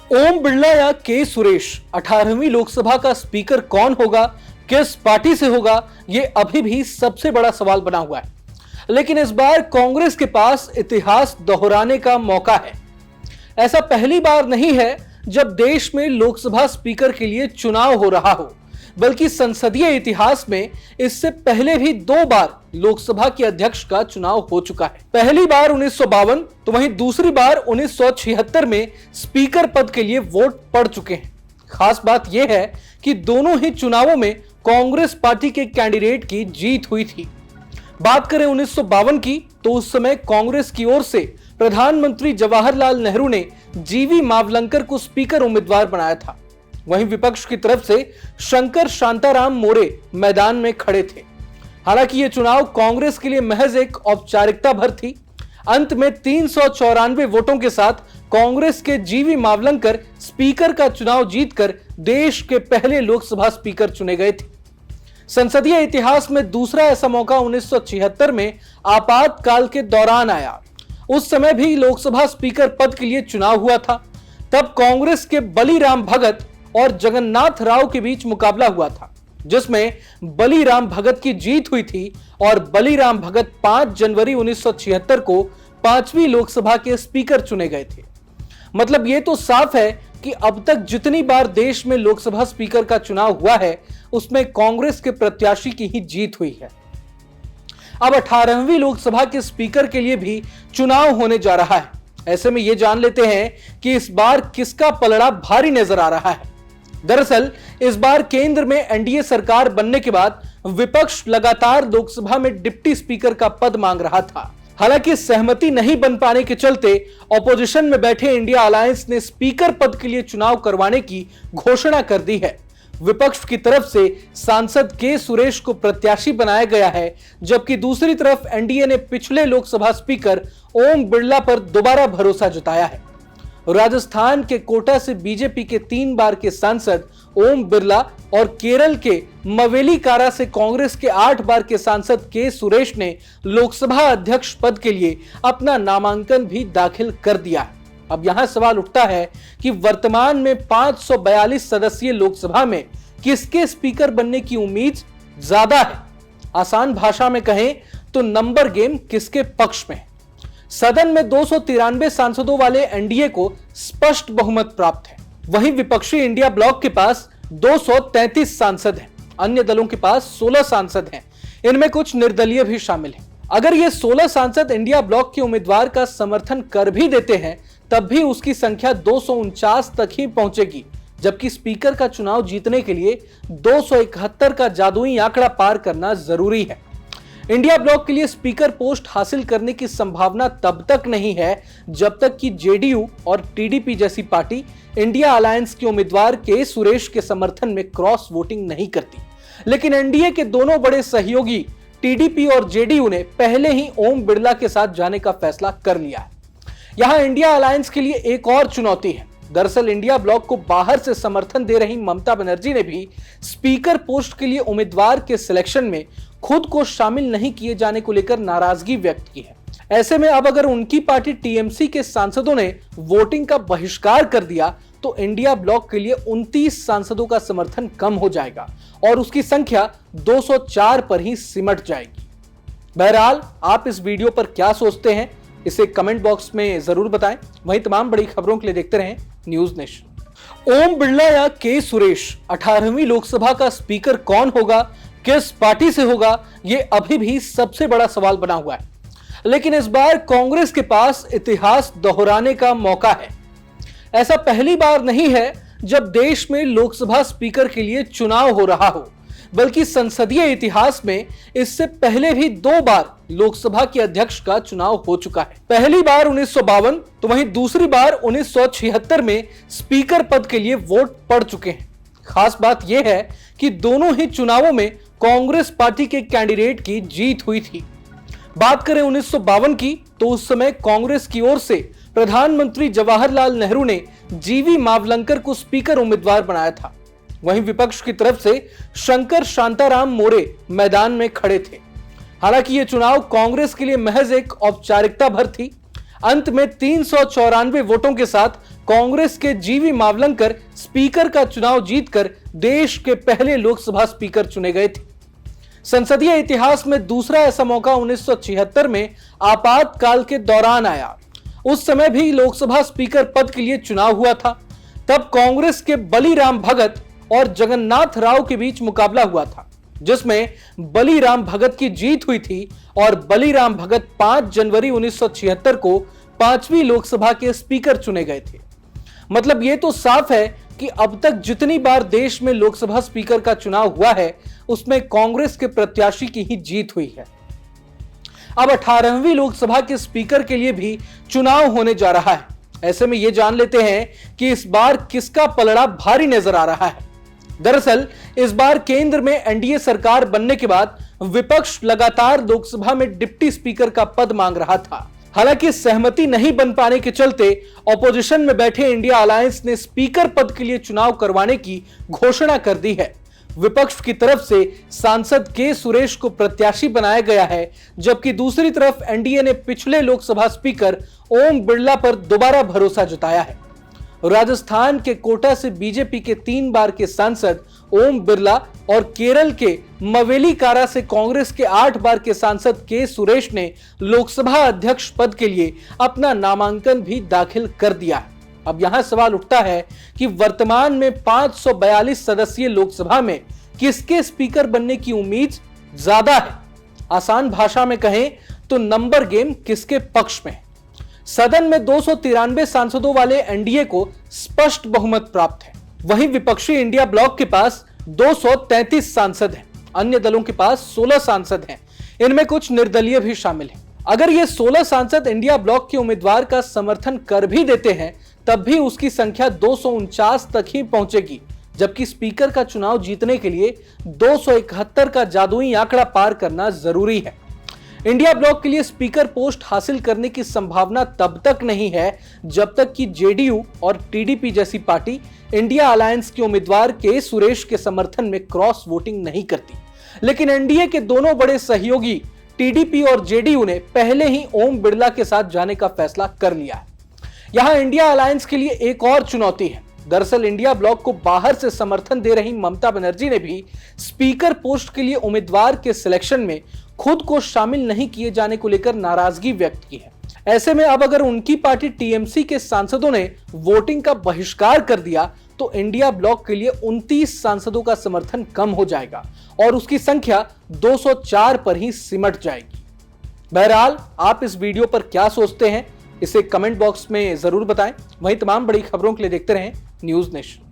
ओम बिरला या के सुरेश 18वीं लोकसभा का स्पीकर कौन होगा, किस पार्टी से होगा, ये अभी भी सबसे बड़ा सवाल बना हुआ है। लेकिन इस बार कांग्रेस के पास इतिहास दोहराने का मौका है। ऐसा पहली बार नहीं है जब देश में लोकसभा स्पीकर के लिए चुनाव हो रहा हो, बल्कि संसदीय इतिहास में इससे पहले भी 2 बार लोकसभा के अध्यक्ष का चुनाव हो चुका है। पहली बार 1952 तो वहीं दूसरी बार 1976 में स्पीकर पद के लिए वोट पड़ चुके हैं। खास बात यह है कि दोनों ही चुनावों में कांग्रेस पार्टी के कैंडिडेट की जीत हुई थी। बात करें 1952 की, तो उस समय कांग्रेस की ओर से प्रधानमंत्री जवाहरलाल नेहरू ने जीवी मावलंकर को स्पीकर उम्मीदवार बनाया था। वहीं विपक्ष की तरफ से शंकर शांताराम मोरे मैदान में खड़े थे। हालांकि यह चुनाव कांग्रेस के लिए महज एक औपचारिकता भर थी। अंत में 394 वोटों के साथ कांग्रेस के जीवी मावलंकर स्पीकर का चुनाव जीतकर देश के पहले लोकसभा स्पीकर चुने गए थे। संसदीय इतिहास में दूसरा ऐसा मौका 1976 में आपातकाल के दौरान आया। उस समय भी लोकसभा स्पीकर पद के लिए चुनाव हुआ था। तब कांग्रेस के बलीराम भगत और जगन्नाथ राव के बीच मुकाबला हुआ था, जिसमें बलीराम भगत की जीत हुई थी और बलीराम भगत 5 जनवरी 1976 को 5वीं लोकसभा के स्पीकर चुने गए थे। मतलब यह तो साफ है कि अब तक जितनी बार देश में लोकसभा स्पीकर का चुनाव हुआ है, उसमें कांग्रेस के प्रत्याशी की ही जीत हुई है। अब 18वीं लोकसभा के स्पीकर के लिए भी चुनाव होने जा रहा है। ऐसे में यह जान लेते हैं कि इस बार किसका पलड़ा भारी नजर आ रहा है। दरअसल इस बार केंद्र में एनडीए सरकार बनने के बाद विपक्ष लगातार लोकसभा में डिप्टी स्पीकर का पद मांग रहा था। हालांकि सहमति नहीं बन पाने के चलते ऑपोजिशन में बैठे इंडिया अलायंस ने स्पीकर पद के लिए चुनाव करवाने की घोषणा कर दी है। विपक्ष की तरफ से सांसद के सुरेश को प्रत्याशी बनाया गया है, जबकि दूसरी तरफ एनडीए ने पिछले लोकसभा स्पीकर ओम बिरला पर दोबारा भरोसा जताया है। राजस्थान के कोटा से बीजेपी के 3 बार के सांसद ओम बिरला और केरल के मवेलीकारा से कांग्रेस के 8 बार के सांसद के सुरेश ने लोकसभा अध्यक्ष पद के लिए अपना नामांकन भी दाखिल कर दिया है। अब यहां सवाल उठता है कि वर्तमान में 542 सदस्यीय लोकसभा में किसके स्पीकर बनने की उम्मीद ज्यादा है? आसान भाषा में कहें तो नंबर गेम किसके पक्ष में है? सदन में 293 सांसदों वाले एनडीए को स्पष्ट बहुमत प्राप्त है। वहीं विपक्षी इंडिया ब्लॉक के पास 233 सांसद हैं। अन्य दलों के पास 16 सांसद हैं। इनमें कुछ निर्दलीय भी शामिल हैं। अगर ये 16 सांसद इंडिया ब्लॉक के उम्मीदवार का समर्थन कर भी देते हैं, तब भी उसकी संख्या 249 तक ही पहुंचेगी, जबकि स्पीकर का चुनाव जीतने के लिए 271 का जादुई आंकड़ा पार करना जरूरी है। इंडिया ब्लॉक के लिए स्पीकर पोस्ट हासिल करने की संभावना तब तक नहीं है जब तक कि जेडीयू और टीडीपी जैसी पार्टी इंडिया अलायंस के उम्मीदवार के सुरेश के समर्थन में क्रॉस वोटिंग नहीं करती। लेकिन एनडीए के दोनों बड़े सहयोगी टीडीपी और जेडीयू ने पहले ही ओम बिरला के साथ जाने का फैसला कर लिया है। यहां इंडिया अलायंस के लिए एक और चुनौती है। दरअसल इंडिया ब्लॉक को बाहर से समर्थन दे रही ममता बनर्जी ने भी स्पीकर पोस्ट के लिए उम्मीदवार के सिलेक्शन में खुद को शामिल नहीं किए जाने को लेकर नाराजगी व्यक्त की है। ऐसे में अब अगर उनकी पार्टी टीएमसी के सांसदों ने वोटिंग का बहिष्कार कर दिया, तो इंडिया ब्लॉक के लिए 29 सांसदों का समर्थन कम हो जाएगा और उसकी संख्या 204 पर ही सिमट जाएगी। बहरहाल, आप इस वीडियो पर क्या सोचते हैं, इसे कमेंट बॉक्स में जरूर बताएं। वहीं तमाम बड़ी खबरों के लिए देखते रहें न्यूज नेशन। ओम बिरला या के सुरेश 18वीं लोकसभा का स्पीकर कौन होगा, किस पार्टी से होगा, यह अभी भी सबसे बड़ा सवाल बना हुआ है। लेकिन इस बार कांग्रेस के पास इतिहास दोहराने का मौका है। ऐसा पहली बार नहीं है जब देश में लोकसभा स्पीकर के लिए चुनाव हो रहा हो, बल्कि संसदीय इतिहास में इससे पहले भी 2 बार लोकसभा के अध्यक्ष का चुनाव हो चुका है। पहली बार 1952 तो वहीं दूसरी बार 1976 में स्पीकर पद के लिए वोट पड़ चुके हैं। खास बात यह है कि दोनों ही चुनावों में कांग्रेस पार्टी के कैंडिडेट की जीत हुई थी। बात करें 1952 की, तो उस समय कांग्रेस की ओर से प्रधानमंत्री जवाहरलाल नेहरू ने जीवी मावलंकर को स्पीकर उम्मीदवार बनाया था। वहीं विपक्ष की तरफ से शंकर शांताराम मोरे मैदान में खड़े थे। हालांकि यह चुनाव कांग्रेस के लिए महज एक औपचारिकता भर थी। अंत में 394 वोटों के साथ कांग्रेस के जीवी मावलंकर स्पीकर का चुनाव जीतकर देश के पहले लोकसभा स्पीकर चुने गए थे। संसदीय इतिहास में दूसरा ऐसा मौका 1976 में आपातकाल के दौरान आया। उस समय भी लोकसभा स्पीकर पद के लिए चुनाव हुआ था। तब कांग्रेस के बलीराम भगत और जगन्नाथ राव के बीच मुकाबला हुआ था, जिसमें बलीराम भगत की जीत हुई थी और बलीराम भगत 5 जनवरी 1976 को 5वीं लोकसभा के स्पीकर चुने गए थे। मतलब यह तो साफ है कि अब तक जितनी बार देश में लोकसभा स्पीकर का चुनाव हुआ है, उसमें कांग्रेस के प्रत्याशी की ही जीत हुई है। अब 18वीं लोकसभा के स्पीकर के लिए भी चुनाव होने जा रहा है। ऐसे में यह जान लेते हैं कि इस बार किसका पलड़ा भारी नजर आ रहा है। दरअसल इस बार केंद्र में एनडीए सरकार बनने के बाद विपक्ष लगातार लोकसभा में डिप्टी स्पीकर का पद मांग रहा था। हालांकि सहमति नहीं बन पाने के चलते ऑपोजिशन में बैठे इंडिया अलायंस ने स्पीकर पद के लिए चुनाव करवाने की घोषणा कर दी है। विपक्ष की तरफ से सांसद के सुरेश को प्रत्याशी बनाया गया है, जबकि दूसरी तरफ एनडीए ने पिछले लोकसभा स्पीकर ओम बिरला पर दोबारा भरोसा जताया है। राजस्थान के कोटा से बीजेपी के 3 बार के सांसद ओम बिरला और केरल के मवेलीकारा से कांग्रेस के 8 बार के सांसद के सुरेश ने लोकसभा अध्यक्ष पद के लिए अपना नामांकन भी दाखिल कर दिया है। अब यहां सवाल उठता है कि वर्तमान में 542 सदस्यीय लोकसभा में किसके स्पीकर बनने की उम्मीद ज्यादा है? आसान भाषा में कहें तो नंबर गेम किसके पक्ष में है? सदन में 293 सांसदों वाले एनडीए को स्पष्ट बहुमत प्राप्त है। वहीं विपक्षी इंडिया ब्लॉक के पास 233 सांसद हैं। अन्य दलों के पास 16 सांसद हैं। इनमें कुछ निर्दलीय भी शामिल हैं। अगर ये 16 सांसद इंडिया ब्लॉक के उम्मीदवार का समर्थन कर भी देते हैं, तब भी उसकी संख्या 249 तक ही पहुंचेगी, जबकि स्पीकर का चुनाव जीतने के लिए 271 का जादुई आंकड़ा पार करना जरूरी है। इंडिया ब्लॉक के लिए स्पीकर पोस्ट हासिल करने की संभावना तब तक नहीं है जब तक कि जेडीयू और टीडीपी जैसी पार्टी इंडिया अलायंस के उम्मीदवार के सुरेश के समर्थन में क्रॉस वोटिंग नहीं करती। लेकिन एनडीए के दोनों बड़े सहयोगी टीडीपी और जेडीयू ने पहले ही ओम बिरला के साथ जाने का फैसला कर लिया है। यहां इंडिया अलायंस के लिए एक और चुनौती है। दरअसल इंडिया ब्लॉक को बाहर से समर्थन दे रही ममता बनर्जी ने भी स्पीकर पोस्ट के लिए उम्मीदवार के सिलेक्शन में खुद को शामिल नहीं किए जाने को लेकर नाराजगी व्यक्त की है। ऐसे में अब अगर उनकी पार्टी टीएमसी के सांसदों ने वोटिंग का बहिष्कार कर दिया तो इंडिया ब्लॉक के लिए 29 सांसदों का समर्थन कम हो जाएगा और उसकी संख्या 204 पर ही सिमट जाएगी। बहरहाल आप इस वीडियो पर क्या सोचते हैं, इसे कमेंट बॉक्स में जरूर बताएं। वहीं तमाम बड़ी खबरों के लिए देखते रहें न्यूज़ नेशन।